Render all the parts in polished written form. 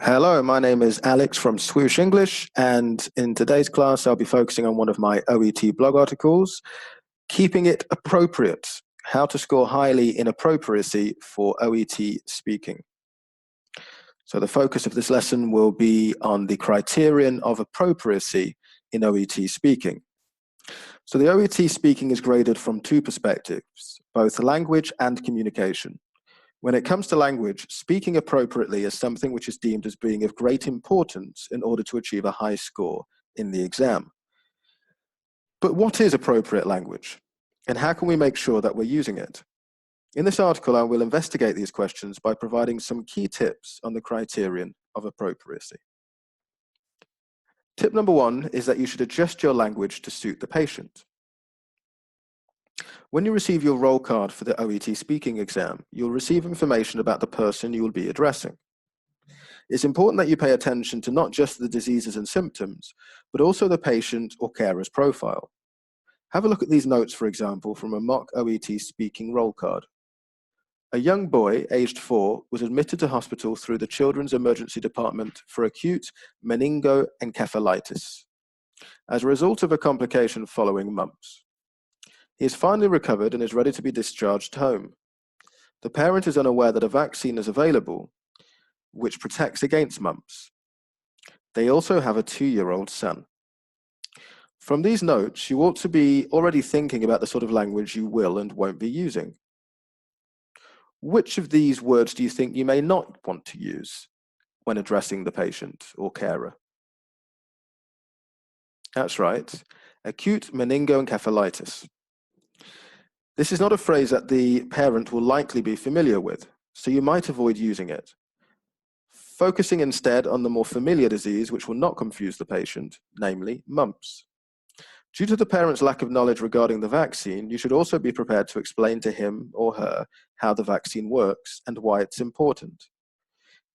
Hello, my name is Alex from Swoosh English, and in today's class, I'll be focusing on one of my OET blog articles, Keeping It Appropriate, How to Score Highly in Appropriacy for OET Speaking. So the focus of this lesson will be on the criterion of appropriacy in OET speaking. So the OET speaking is graded from two perspectives, both language and communication. When it comes to language, speaking appropriately is something which is deemed as being of great importance in order to achieve a high score in the exam. But what is appropriate language? And how can we make sure that we're using it? In this article, I will investigate these questions by providing some key tips on the criterion of appropriacy. Tip number one is that you should adjust your language to suit the patient. When you receive your roll card for the OET speaking exam, you'll receive information about the person you will be addressing. It's important that you pay attention to not just the diseases and symptoms, but also the patient or carer's profile. Have a look at these notes, for example, from a mock OET speaking roll card. A young boy, aged 4, was admitted to hospital through the Children's Emergency Department for acute meningoencephalitis as a result of a complication following mumps. He is finally recovered and is ready to be discharged home. The parent is unaware that a vaccine is available which protects against mumps. They also have a 2-year-old son. From these notes, you ought to be already thinking about the sort of language you will and won't be using. Which of these words do you think you may not want to use when addressing the patient or carer? That's right, acute meningoencephalitis. This is not a phrase that the parent will likely be familiar with, so you might avoid using it. Focusing instead on the more familiar disease which will not confuse the patient, namely mumps. Due to the parent's lack of knowledge regarding the vaccine, you should also be prepared to explain to him or her how the vaccine works and why it's important.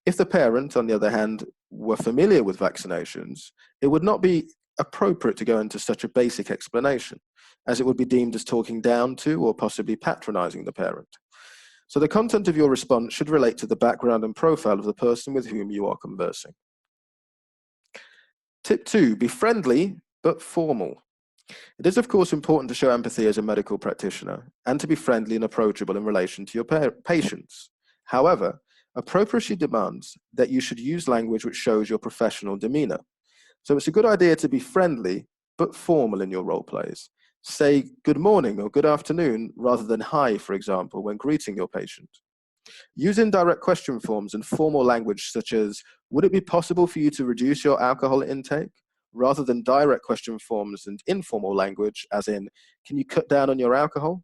If the parent, on the other hand, were familiar with vaccinations, it would not be appropriate to go into such a basic explanation, as it would be deemed as talking down to or possibly patronizing the parent. So the content of your response should relate to the background and profile of the person with whom you are conversing. Tip 2, be friendly but formal. It is of course important to show empathy as a medical practitioner and to be friendly and approachable in relation to your patients. However, appropriacy demands that you should use language which shows your professional demeanor. So it's a good idea to be friendly but formal in your role plays. Say good morning or good afternoon rather than hi, for example, when greeting your patient. Use indirect question forms and formal language such as, would it be possible for you to reduce your alcohol intake? Rather than direct question forms and informal language, as in, can you cut down on your alcohol?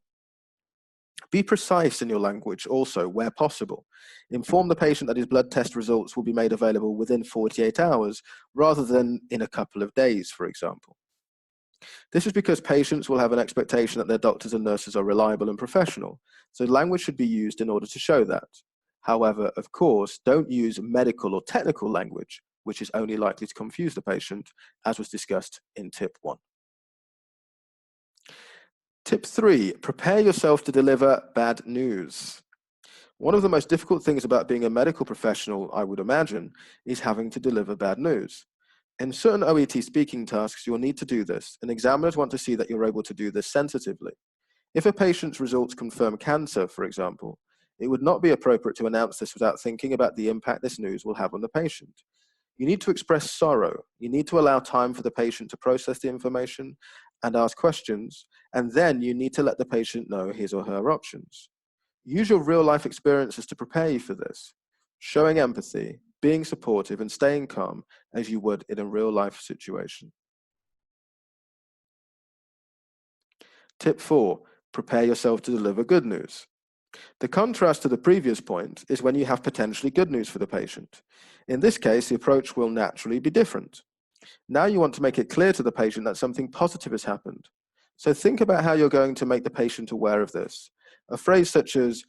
Be precise in your language also, where possible. Inform the patient that his blood test results will be made available within 48 hours, rather than in a couple of days, for example. This is because patients will have an expectation that their doctors and nurses are reliable and professional, so language should be used in order to show that. However, of course, don't use medical or technical language, which is only likely to confuse the patient, as was discussed in tip 1. Tip 3, prepare yourself to deliver bad news. One of the most difficult things about being a medical professional, I would imagine, is having to deliver bad news. In certain OET speaking tasks, you'll need to do this, and examiners want to see that you're able to do this sensitively. If a patient's results confirm cancer, for example, it would not be appropriate to announce this without thinking about the impact this news will have on the patient. You need to express sorrow. You need to allow time for the patient to process the information and ask questions, and then you need to let the patient know his or her options. Use your real-life experiences to prepare you for this, showing empathy, being supportive, and staying calm as you would in a real-life situation. Tip 4, prepare yourself to deliver good news. The contrast to the previous point is when you have potentially good news for the patient. In this case, the approach will naturally be different. Now you want to make it clear to the patient that something positive has happened. So think about how you're going to make the patient aware of this. A phrase such as,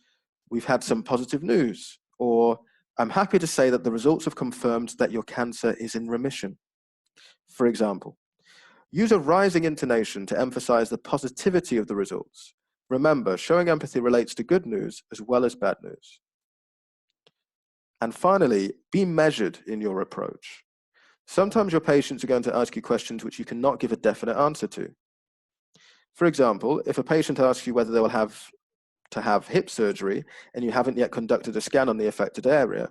we've had some positive news, or I'm happy to say that the results have confirmed that your cancer is in remission. For example, use a rising intonation to emphasize the positivity of the results. Remember, showing empathy relates to good news as well as bad news. And finally, be measured in your approach. Sometimes your patients are going to ask you questions which you cannot give a definite answer to. For example, if a patient asks you whether they will have to have hip surgery and you haven't yet conducted a scan on the affected area,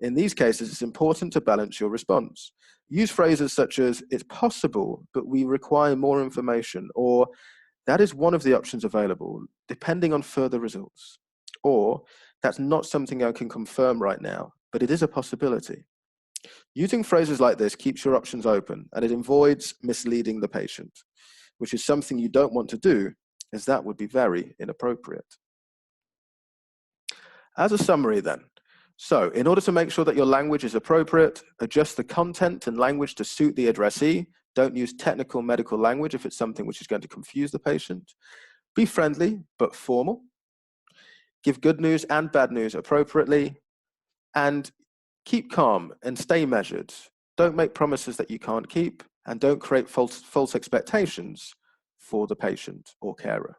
in these cases, it's important to balance your response. Use phrases such as, it's possible, but we require more information, or that is one of the options available, depending on further results. Or, that's not something I can confirm right now, but it is a possibility. Using phrases like this keeps your options open, and it avoids misleading the patient, which is something you don't want to do, as that would be very inappropriate. As a summary then, so in order to make sure that your language is appropriate, adjust the content and language to suit the addressee. Don't use technical medical language if it's something which is going to confuse the patient. Be friendly but formal. Give good news and bad news appropriately. And keep calm and stay measured. Don't make promises that you can't keep, and don't create false expectations for the patient or carer.